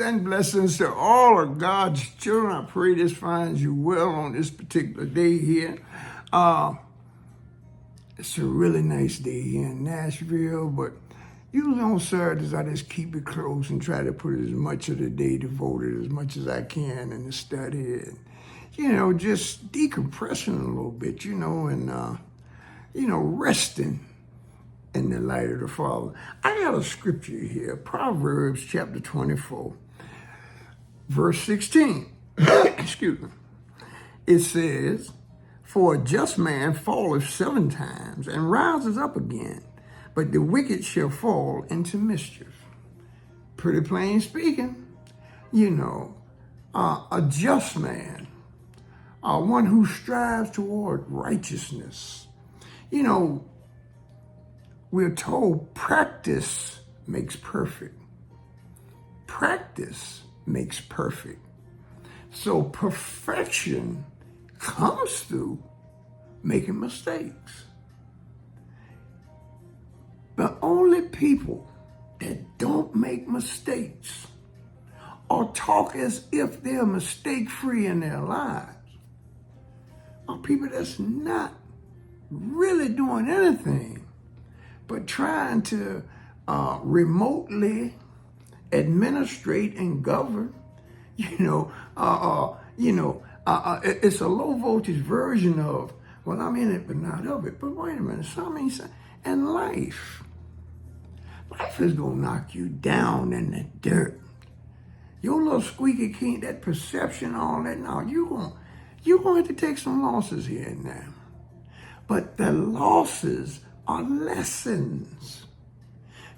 and blessings to all of God's children. I pray this finds you well on this particular day here. It's a really nice day here in Nashville, but usually on Saturdays I just keep it close and try to put as much of the day devoted as much as I can in the study and, just decompressing a little bit, and, resting in the light of the Father. I got a scripture here, Proverbs chapter 24, verse 16. Excuse me. It says, "For a just man falleth 7 times and rises up again, but the wicked shall fall into mischief." Pretty plain speaking, a just man, one who strives toward righteousness. We're told practice makes perfect. Practice makes perfect. So perfection comes through making mistakes. The only people that don't make mistakes or talk as if they're mistake-free in their lives are people that's not really doing anything but trying to remotely administrate and govern. It's a low voltage version of, well, I'm in it but not of it. But wait a minute, and life is gonna knock you down in the dirt. Your little squeaky clean, that perception, all that. Now you're going to take some losses here and there, but the losses are lessons.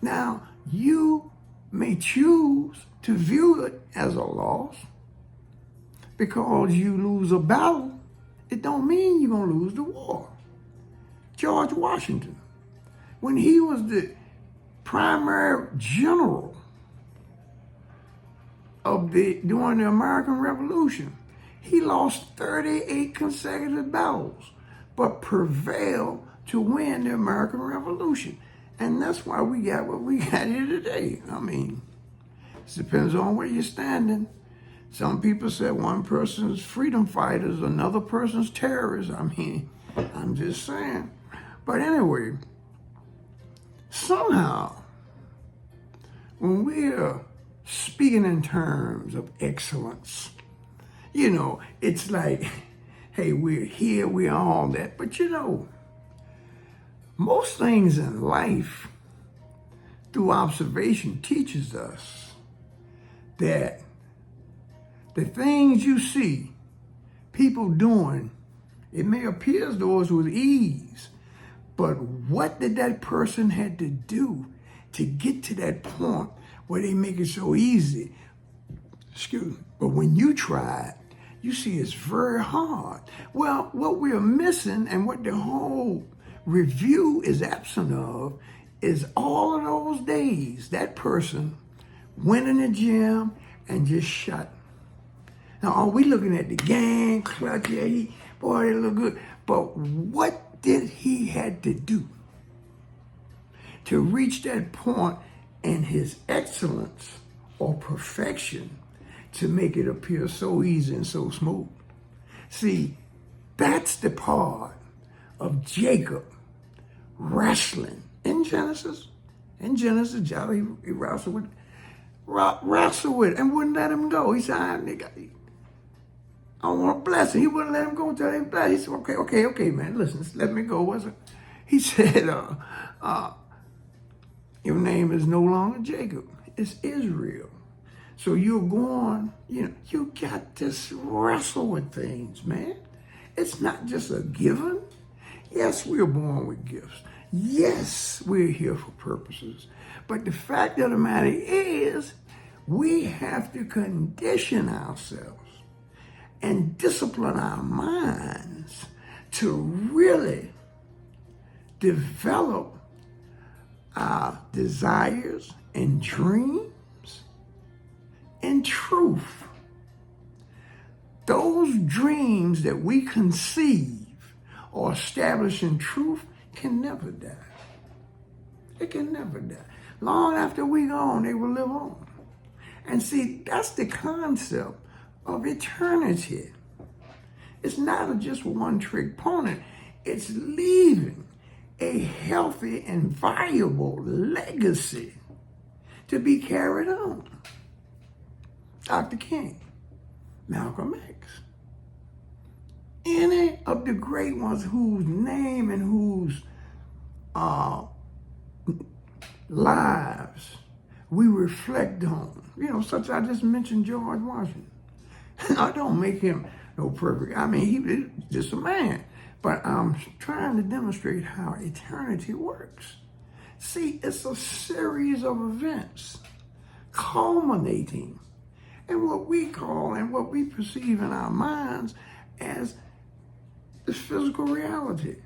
Now, you may choose to view it as a loss. Because you lose a battle, it don't mean you're going to lose the war. George Washington, when he was the primary general during the American Revolution, he lost 38 consecutive battles, but prevailed to win the American Revolution. And that's why we got what we got here today. It depends on where you're standing. Some people say one person's freedom fighters, another person's terrorists. I'm just saying. But anyway, somehow, when we're speaking in terms of excellence, it's like, hey, we're here, we're all that. But most things in life, through observation, teaches us that the things you see people doing, it may appear as though it was with ease, but what did that person had to do to get to that point where they make it so easy? Excuse me. But when you try it, you see it's very hard. Well, what we're missing and what the whole review is absent of is all of those days that person went in the gym and just shot. Now, are we looking at the gang, clutch? Yeah, they look good. But what did he had to do to reach that point in his excellence or perfection to make it appear so easy and so smooth? See, that's the part of Jacob wrestling in Genesis. He wrestled with it and wouldn't let him go. He said, I want to bless him. He wouldn't let him go until he blessed. He said, okay, man, listen, let me go. He said, your name is no longer Jacob, it's Israel. So you're going, you got to wrestle with things, man. It's not just a given. Yes, we're born with gifts. Yes, we're here for purposes. But the fact of the matter is, we have to condition ourselves and discipline our minds to really develop our desires and dreams in truth. Those dreams that we conceive or establish in truth can never die. It can never die. Long after we gone, they will live on. And see, that's the concept of eternity. It's not a just one-trick pony. It's leaving a healthy and valuable legacy to be carried on. Dr. King, Malcolm X, any of the great ones whose name and whose lives we reflect on. Such I just mentioned George Washington. I don't make him no perfect. I mean, he was just a man. But I'm trying to demonstrate how eternity works. See, it's a series of events culminating in what we call and what we perceive in our minds as the physical reality.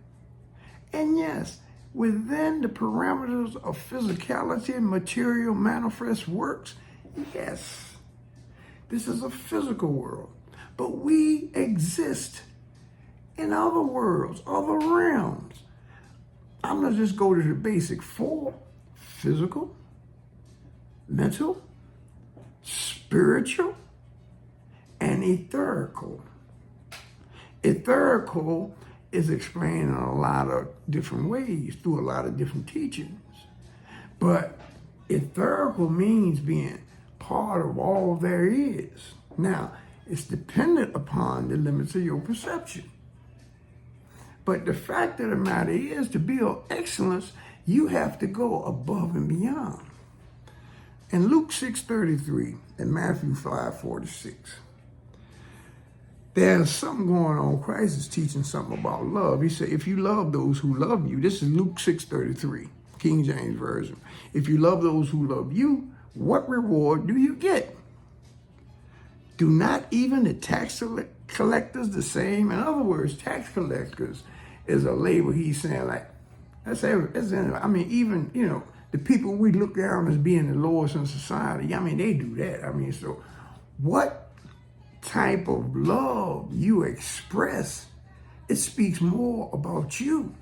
And yes, within the parameters of physicality and material manifest works, yes, this is a physical world. But we exist in other worlds, other realms. I'm going to just go to the basic four: physical, mental, spiritual, and etherical. Etherical is explained in a lot of different ways through a lot of different teachings. But etherical means being part of all there is. Now, it's dependent upon the limits of your perception. But the fact of the matter is, to build excellence, you have to go above and beyond. In Luke 6:33 and Matthew 5:46, there's something going on. Christ is teaching something about love. He said, if you love those who love you, this is Luke 6:33, King James Version. If you love those who love you, what reward do you get? Do not even the tax collectors the same? In other words, tax collectors is a label. He's saying, like, even, the people we look down as being the lowest in society, they do that. So what type of love you express, it speaks more about you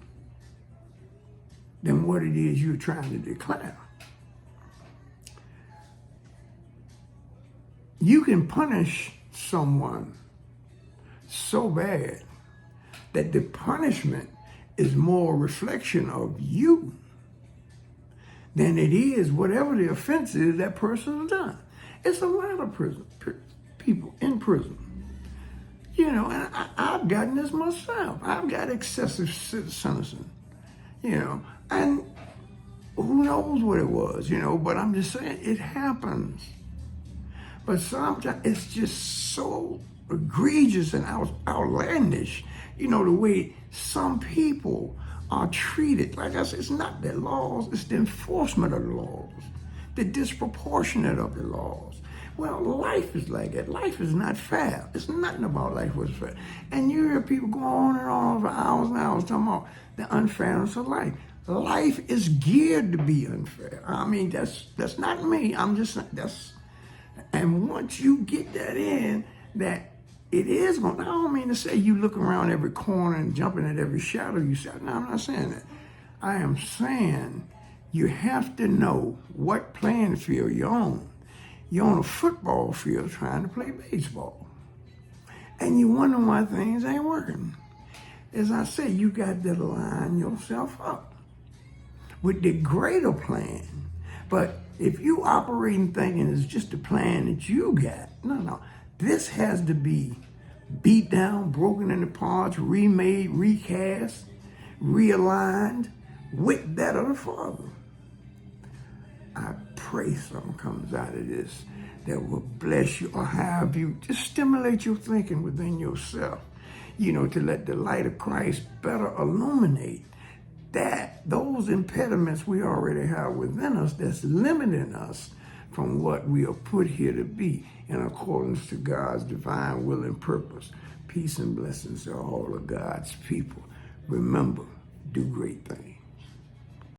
than what it is you're trying to declare. You can punish someone so bad that the punishment is more a reflection of you than it is whatever the offense is that person has done. It's a lot of people in prison. And I've gotten this myself. I've got excessive citizenship, and who knows what it was, but I'm just saying it happens. But sometimes it's just so egregious and outlandish, the way some people are treated. Like I said, it's not the laws, it's the enforcement of the laws, the disproportionate of the laws. Well, life is like that. Life is not fair. It's nothing about life was fair. And you hear people go on and on for hours and hours talking about the unfairness of life. Life is geared to be unfair. That's not me. I'm just saying that's. And once you get that in, that it is going, I don't mean to say you look around every corner and jumping at every shadow you see. No, I'm not saying that. I am saying you have to know what playing field you're on. You're on a football field trying to play baseball. And you wonder why things ain't working. As I say, you got to line yourself up with the greater plan. But if you operating thinking it's just the plan that you got, no. This has to be beat down, broken into parts, remade, recast, realigned with that of the Father. I pray something comes out of this that will bless you or have you, just stimulate your thinking within yourself, to let the light of Christ better illuminate those impediments we already have within us that's limiting us from what we are put here to be in accordance to God's divine will and purpose. Peace and blessings to all of God's people. Remember, do great things.